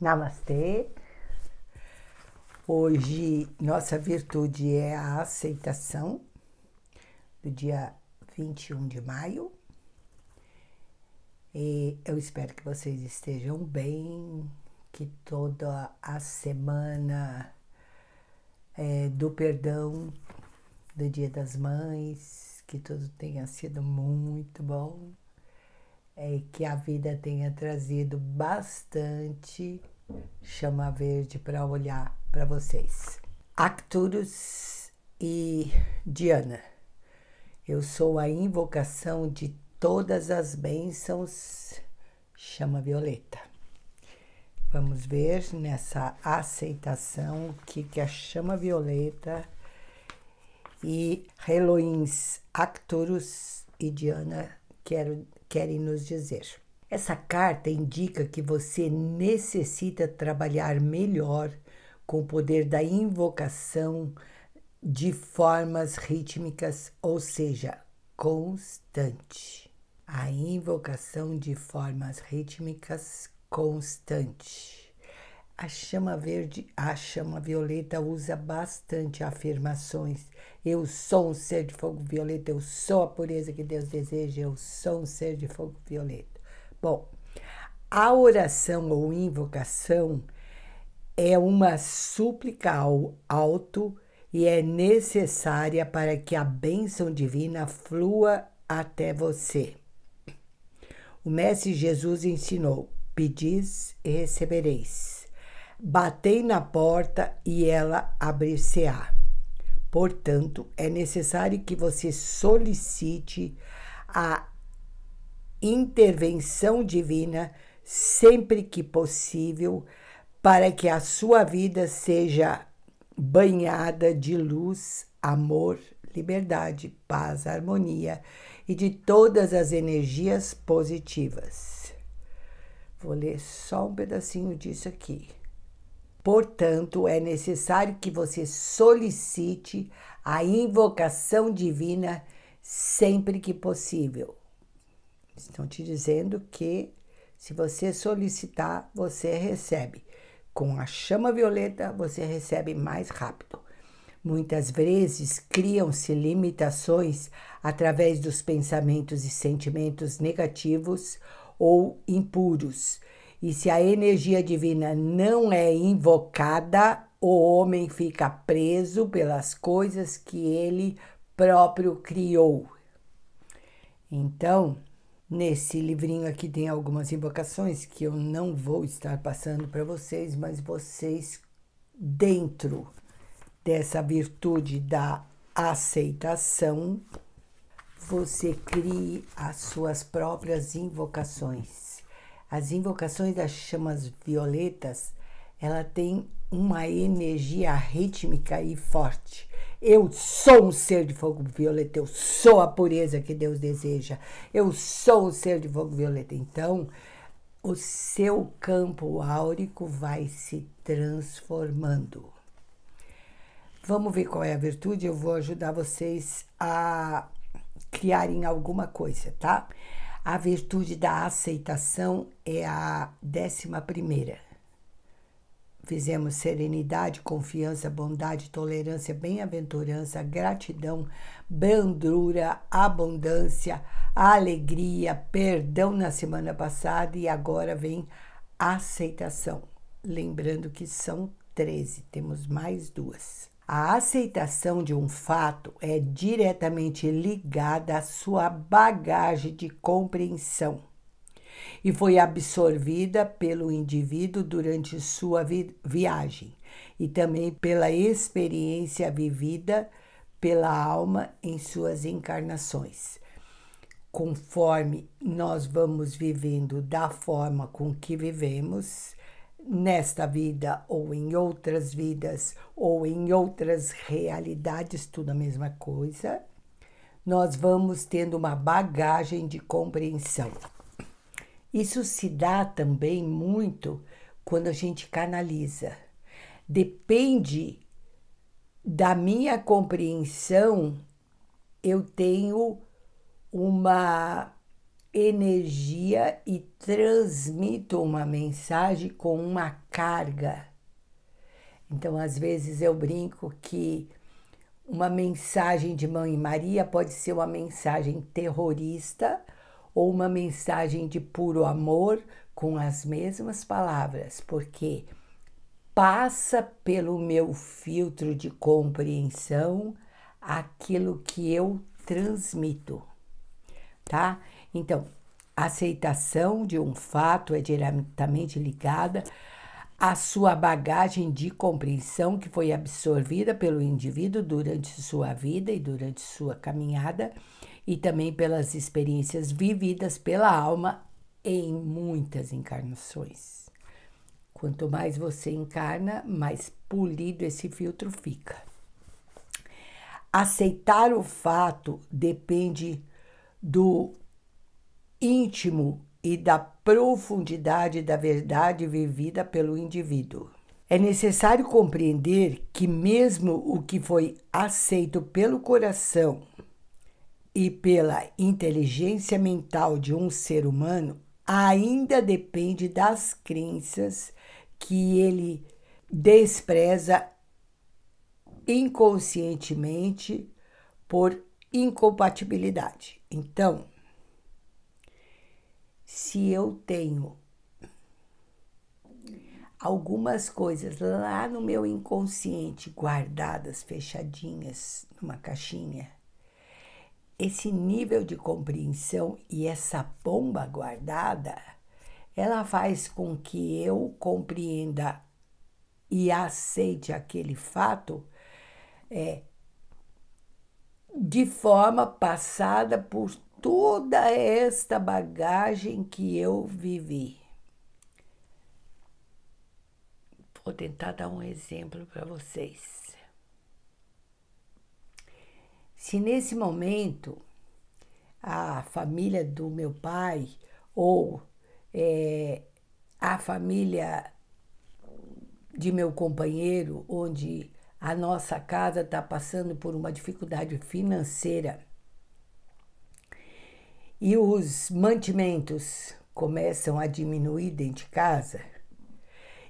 Namastê! Hoje nossa virtude é a aceitação, do dia 21 de maio. E eu espero que vocês estejam bem, que toda a semana do perdão, do Dia das Mães, que tudo tenha sido muito bom. Que a vida tenha trazido bastante chama verde para olhar para vocês. Arcturus e Diana, eu sou a invocação de todas as bênçãos, chama violeta. Vamos ver nessa aceitação o que a chama violeta e Heloíns, Arcturus e Diana querem nos dizer. Essa carta indica que você necessita trabalhar melhor com o poder da invocação de formas rítmicas, ou seja, constante. A invocação de formas rítmicas constante. A chama verde, a chama violeta usa bastante afirmações. Eu sou um ser de fogo violeta, eu sou a pureza que Deus deseja, eu sou um ser de fogo violeta. Bom, a oração ou invocação é uma súplica ao alto e é necessária para que a bênção divina flua até você. O Mestre Jesus ensinou: pedis e recebereis. Batei na porta e ela abrir-se-á. Portanto, é necessário que você solicite a intervenção divina sempre que possível para que a sua vida seja banhada de luz, amor, liberdade, paz, harmonia e de todas as energias positivas. Vou ler só um pedacinho disso aqui. Portanto, é necessário que você solicite a invocação divina sempre que possível. Estão te dizendo que se você solicitar, você recebe. Com a chama violeta, você recebe mais rápido. Muitas vezes criam-se limitações através dos pensamentos e sentimentos negativos ou impuros. E se a energia divina não é invocada, o homem fica preso pelas coisas que ele próprio criou. Então, nesse livrinho aqui tem algumas invocações que eu não vou estar passando para vocês, mas vocês, dentro dessa virtude da aceitação, você crie as suas próprias invocações. As invocações das chamas violetas, ela tem uma energia rítmica e forte. Eu sou um ser de fogo violeta, eu sou a pureza que Deus deseja, eu sou um ser de fogo violeta. Então, o seu campo áurico vai se transformando. Vamos ver qual é a virtude, eu vou ajudar vocês a criarem alguma coisa, tá? A virtude da aceitação é a 11ª. Fizemos serenidade, confiança, bondade, tolerância, bem-aventurança, gratidão, brandura, abundância, alegria, perdão na semana passada e agora vem aceitação. Lembrando que são 13, temos mais 2. A aceitação de um fato é diretamente ligada à sua bagagem de compreensão e foi absorvida pelo indivíduo durante sua viagem e também pela experiência vivida pela alma em suas encarnações. Conforme nós vamos vivendo da forma com que vivemos, nesta vida ou em outras vidas ou em outras realidades, tudo a mesma coisa, nós vamos tendo uma bagagem de compreensão. Isso se dá também muito quando a gente canaliza. Depende da minha compreensão, eu tenho uma energia e transmito uma mensagem com uma carga. Então, às vezes eu brinco que uma mensagem de Mãe Maria pode ser uma mensagem terrorista ou uma mensagem de puro amor com as mesmas palavras, porque passa pelo meu filtro de compreensão aquilo que eu transmito, tá? Então, a aceitação de um fato é diretamente ligada à sua bagagem de compreensão que foi absorvida pelo indivíduo durante sua vida e durante sua caminhada, e também pelas experiências vividas pela alma em muitas encarnações. Quanto mais você encarna, mais polido esse filtro fica. Aceitar o fato depende do íntimo e da profundidade da verdade vivida pelo indivíduo. É necessário compreender que mesmo o que foi aceito pelo coração e pela inteligência mental de um ser humano ainda depende das crenças que ele despreza inconscientemente por incompatibilidade. Então, se eu tenho algumas coisas lá no meu inconsciente guardadas, fechadinhas numa caixinha, esse nível de compreensão e essa bomba guardada, ela faz com que eu compreenda e aceite aquele fato de forma passada por toda esta bagagem que eu vivi. Vou tentar dar um exemplo para vocês. Se nesse momento a família do meu pai ou a família de meu companheiro, onde a nossa casa está passando por uma dificuldade financeira e os mantimentos começam a diminuir dentro de casa,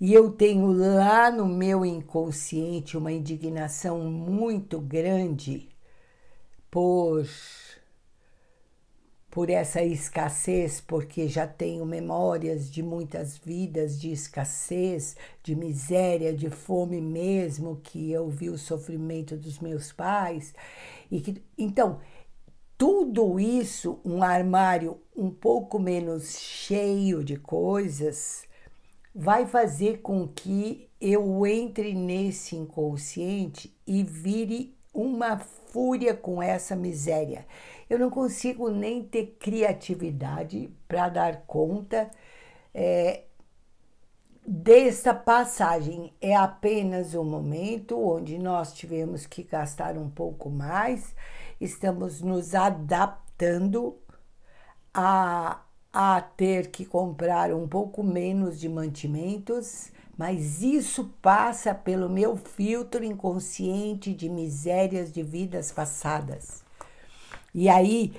e eu tenho lá no meu inconsciente uma indignação muito grande por essa escassez, porque já tenho memórias de muitas vidas de escassez, de miséria, de fome mesmo, que eu vi o sofrimento dos meus pais. Então, tudo isso, um armário um pouco menos cheio de coisas, vai fazer com que eu entre nesse inconsciente e vire uma fúria com essa miséria. Eu não consigo nem ter criatividade para dar conta dessa passagem. É apenas um momento onde nós tivemos que gastar um pouco mais, estamos nos adaptando a ter que comprar um pouco menos de mantimentos, mas isso passa pelo meu filtro inconsciente de misérias de vidas passadas. E aí,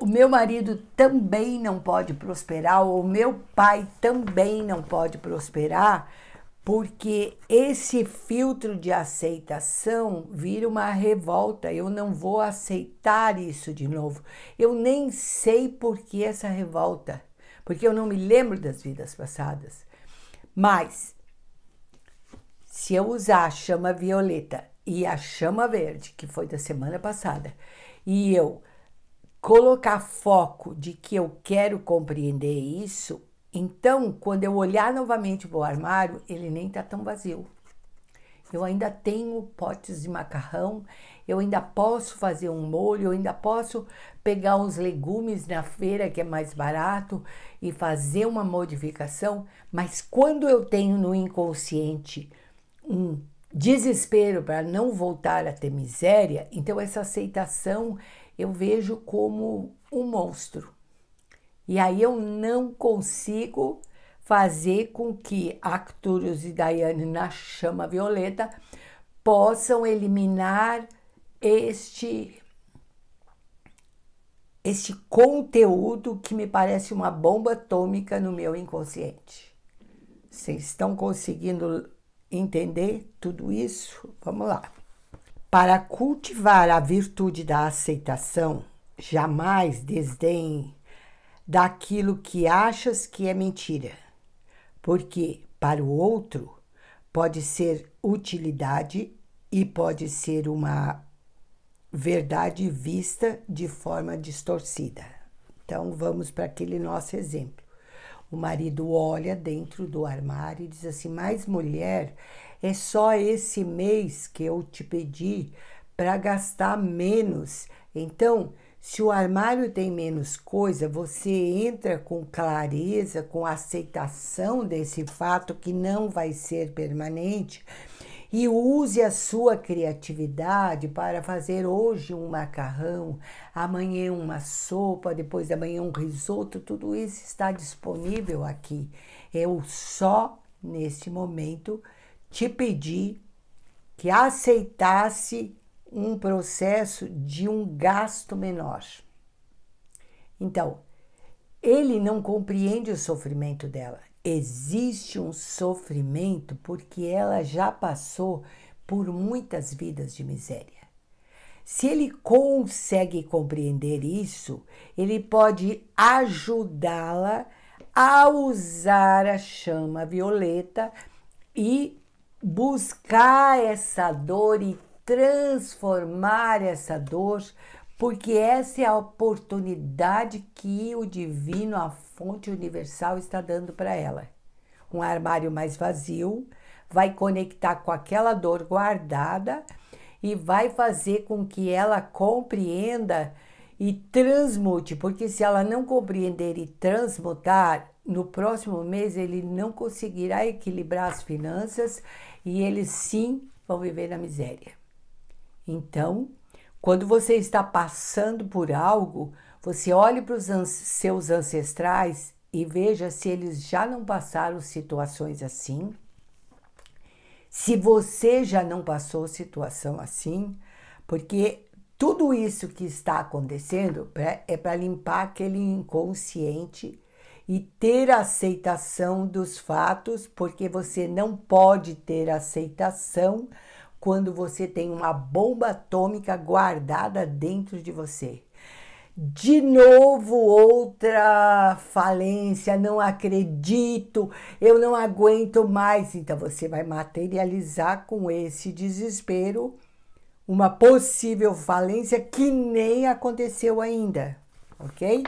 o meu marido também não pode prosperar, ou o meu pai também não pode prosperar, porque esse filtro de aceitação vira uma revolta. Eu não vou aceitar isso de novo. Eu nem sei por que essa revolta, porque eu não me lembro das vidas passadas. Mas, se eu usar a chama violeta e a chama verde, que foi da semana passada, e eu colocar foco de que eu quero compreender isso, então, quando eu olhar novamente para o armário, ele nem está tão vazio. Eu ainda tenho potes de macarrão, eu ainda posso fazer um molho, eu ainda posso pegar uns legumes na feira, que é mais barato, e fazer uma modificação, mas quando eu tenho no inconsciente um desespero para não voltar a ter miséria, então essa aceitação eu vejo como um monstro. E aí eu não consigo fazer com que Arcturus e Daiane na chama violeta possam eliminar este esse conteúdo que me parece uma bomba atômica no meu inconsciente. Vocês estão conseguindo entender tudo isso? Vamos lá. Para cultivar a virtude da aceitação, jamais desdenhe daquilo que achas que é mentira, porque para o outro pode ser utilidade e pode ser uma verdade vista de forma distorcida. Então vamos para aquele nosso exemplo. O marido olha dentro do armário e diz assim: mas mulher, é só esse mês que eu te pedi para gastar menos. Então, se o armário tem menos coisa, você entra com clareza, com aceitação desse fato que não vai ser permanente e use a sua criatividade para fazer hoje um macarrão, amanhã uma sopa, depois da manhã um risoto. Tudo isso está disponível aqui. Eu só, neste momento, te pedi que aceitasse um processo de um gasto menor. Então, ele não compreende o sofrimento dela. Existe um sofrimento porque ela já passou por muitas vidas de miséria. Se ele consegue compreender isso, ele pode ajudá-la a usar a chama violeta e buscar essa dor e transformar essa dor, porque essa é a oportunidade que o divino, a fonte universal, está dando para ela. Um armário mais vazio vai conectar com aquela dor guardada e vai fazer com que ela compreenda e transmute, porque se ela não compreender e transmutar, no próximo mês ele não conseguirá equilibrar as finanças e eles sim vão viver na miséria. Então, quando você está passando por algo, você olhe para os seus ancestrais e veja se eles já não passaram situações assim. Se você já não passou situação assim, porque tudo isso que está acontecendo é para limpar aquele inconsciente e ter aceitação dos fatos, porque você não pode ter aceitação quando você tem uma bomba atômica guardada dentro de você. De novo, outra falência, não acredito, eu não aguento mais. Então você vai materializar com esse desespero uma possível falência que nem aconteceu ainda, ok?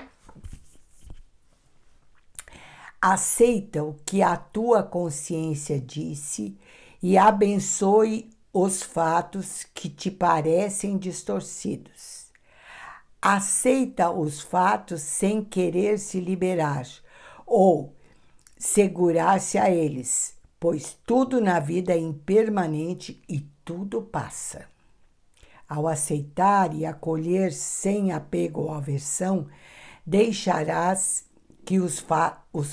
Aceita o que a tua consciência disse e abençoe os fatos que te parecem distorcidos. Aceita os fatos sem querer se liberar ou segurar-se a eles, pois tudo na vida é impermanente e tudo passa. Ao aceitar e acolher sem apego ou aversão, deixarás que os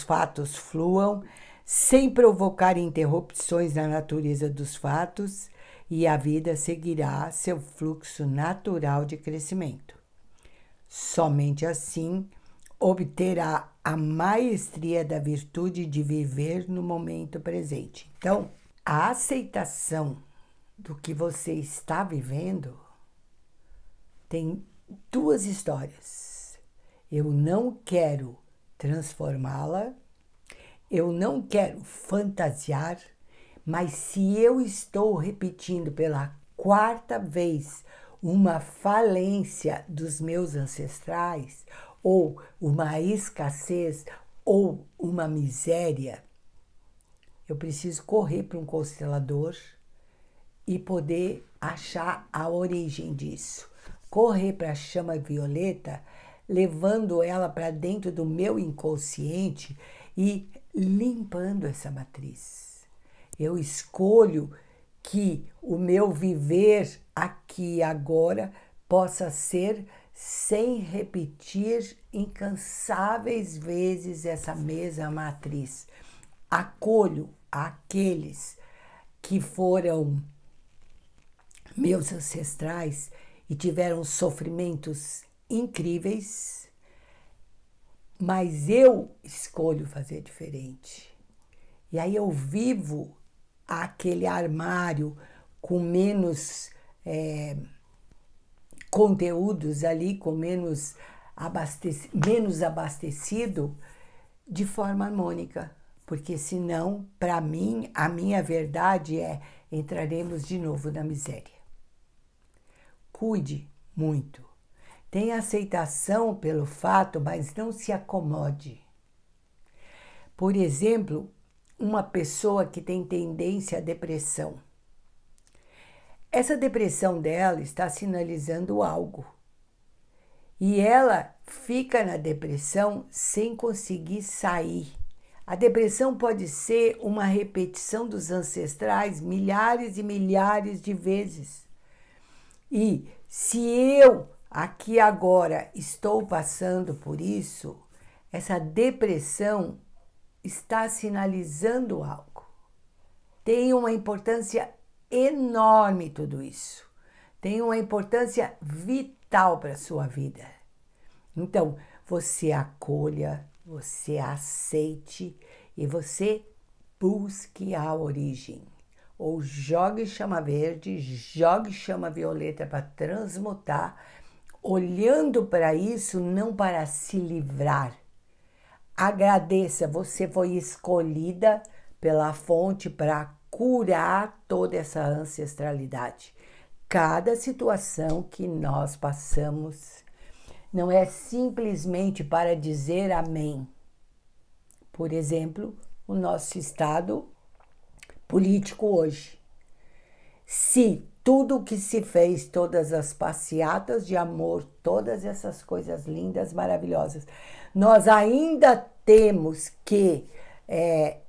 fatos fluam sem provocar interrupções na natureza dos fatos e a vida seguirá seu fluxo natural de crescimento. Somente assim obterá a maestria da virtude de viver no momento presente. Então, a aceitação do que você está vivendo tem duas histórias. Eu não quero transformá-la, eu não quero fantasiar, mas se eu estou repetindo pela quarta vez uma falência dos meus ancestrais, ou uma escassez, ou uma miséria, eu preciso correr para um constelador e poder achar a origem disso. Correr para a chama violeta, levando ela para dentro do meu inconsciente e limpando essa matriz. Eu escolho que o meu viver aqui e agora possa ser sem repetir incansáveis vezes essa mesma matriz. Acolho aqueles que foram meus ancestrais e tiveram sofrimentos incríveis, mas eu escolho fazer diferente. E aí eu vivo aquele armário com menos conteúdos ali, com menos abastecido, de forma harmônica. Porque senão, para mim, a minha verdade é: entraremos de novo na miséria. Cuide muito. Tenha aceitação pelo fato, mas não se acomode. Por exemplo, uma pessoa que tem tendência à depressão. Essa depressão dela está sinalizando algo. E ela fica na depressão sem conseguir sair. A depressão pode ser uma repetição dos ancestrais milhares e milhares de vezes. E se eu aqui agora estou passando por isso, essa depressão está sinalizando algo. Tem uma importância enorme tudo isso. Tem uma importância vital para a sua vida. Então, você acolha, você aceite e você busque a origem. Ou jogue chama verde, jogue chama violeta para transmutar, olhando para isso, não para se livrar. Agradeça, você foi escolhida pela fonte para curar toda essa ancestralidade. Cada situação que nós passamos não é simplesmente para dizer amém. Por exemplo, o nosso estado político hoje. Se tudo o que se fez, todas as passeatas de amor, todas essas coisas lindas, maravilhosas, nós ainda temos que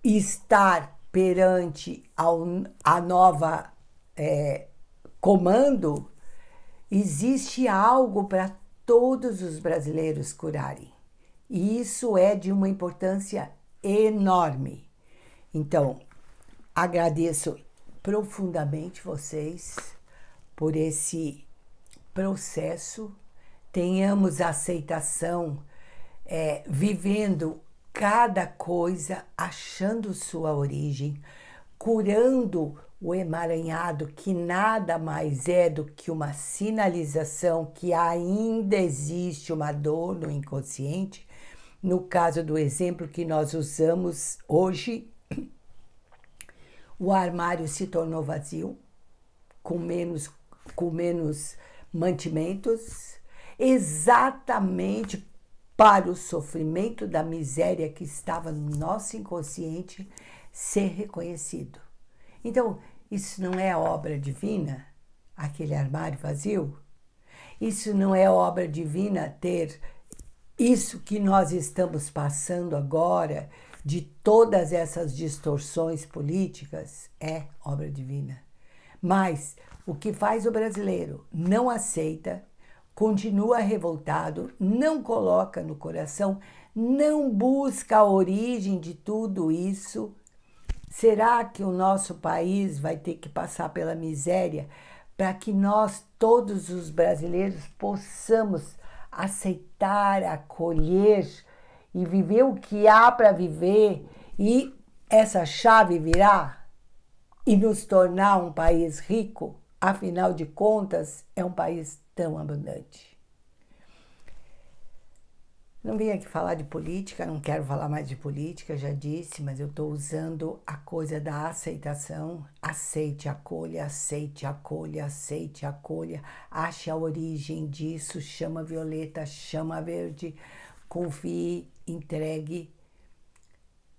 estar perante a nova comando, existe algo para todos os brasileiros curarem. E isso é de uma importância enorme. Então, agradeço profundamente vocês por esse processo. Tenhamos aceitação, vivendo cada coisa, achando sua origem, curando o emaranhado, que nada mais é do que uma sinalização que ainda existe uma dor no inconsciente. No caso do exemplo que nós usamos hoje, o armário se tornou vazio, com menos mantimentos, exatamente para o sofrimento da miséria que estava no nosso inconsciente ser reconhecido. Então, isso não é obra divina, aquele armário vazio? Isso não é obra divina ter isso que nós estamos passando agora, de todas essas distorções políticas? É obra divina. Mas o que faz o brasileiro? Não aceita, continua revoltado, não coloca no coração, não busca a origem de tudo isso. Será que o nosso país vai ter que passar pela miséria para que nós, todos os brasileiros, possamos aceitar, acolher e viver o que há para viver, e essa chave virar e nos tornar um país rico? Afinal de contas, é um país tão abundante. Não vim aqui falar de política, não quero falar mais de política, já disse, mas eu estou usando a coisa da aceitação. Aceite, acolha, aceite, acolha, aceite, acolha. Ache a origem disso, chama violeta, chama verde. Confie, entregue,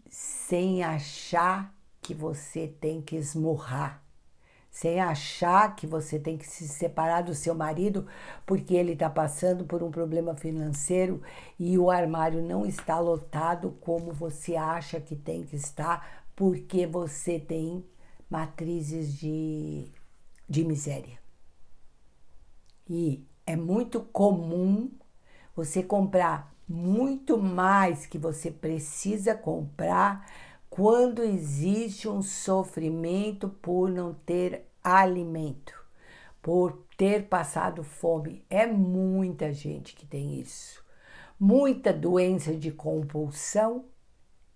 sem achar que você tem que esmurrar, sem achar que você tem que se separar do seu marido porque ele está passando por um problema financeiro e o armário não está lotado como você acha que tem que estar, porque você tem matrizes de miséria. E é muito comum você comprar muito mais que você precisa comprar quando existe um sofrimento por não ter alimento, por ter passado fome. É muita gente que tem isso. Muita doença de compulsão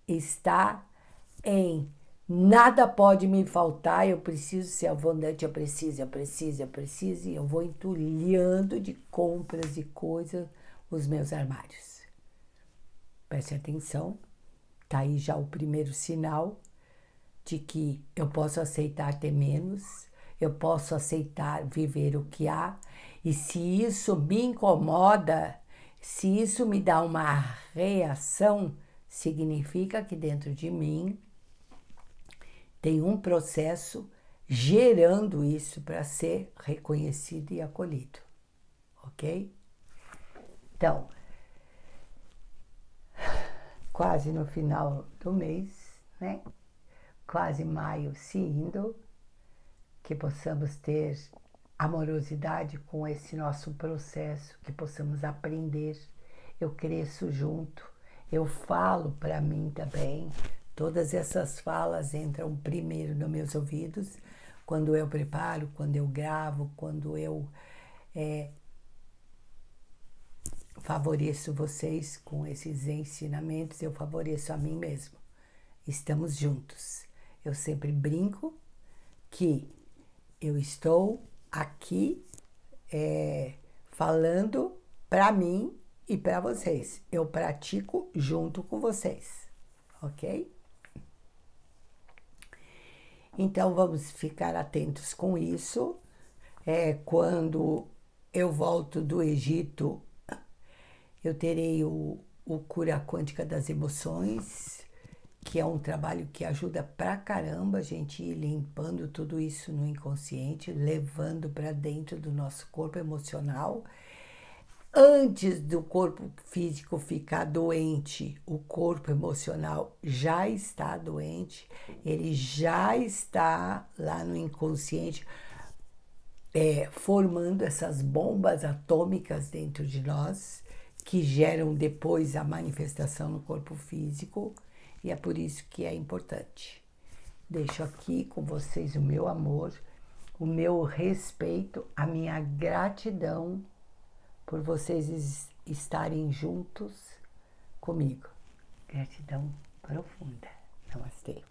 está em nada pode me faltar, eu preciso ser abundante, eu preciso, e eu vou entulhando de compras e coisas os meus armários. Preste atenção, tá aí já o primeiro sinal de que eu posso aceitar ter menos, eu posso aceitar viver o que há, e se isso me incomoda, se isso me dá uma reação, significa que dentro de mim tem um processo gerando isso para ser reconhecido e acolhido, ok? Então, quase no final do mês, né? Quase maio se indo, que possamos ter amorosidade com esse nosso processo, que possamos aprender. Eu cresço junto, eu falo para mim também. Todas essas falas entram primeiro nos meus ouvidos, quando eu preparo, quando eu gravo, quando eu favoreço vocês com esses ensinamentos, eu favoreço a mim mesmo. Estamos juntos. Eu sempre brinco que eu estou aqui falando para mim e para vocês. Eu pratico junto com vocês, ok? Então, vamos ficar atentos com isso. Quando eu volto do Egito, eu terei o Cura Quântica das Emoções, que é um trabalho que ajuda pra caramba a gente ir limpando tudo isso no inconsciente, levando para dentro do nosso corpo emocional. Antes do corpo físico ficar doente, o corpo emocional já está doente, ele já está lá no inconsciente, formando essas bombas atômicas dentro de nós, que geram depois a manifestação no corpo físico, e é por isso que é importante. Deixo aqui com vocês o meu amor, o meu respeito, a minha gratidão por vocês estarem juntos comigo. Gratidão profunda. Namastê.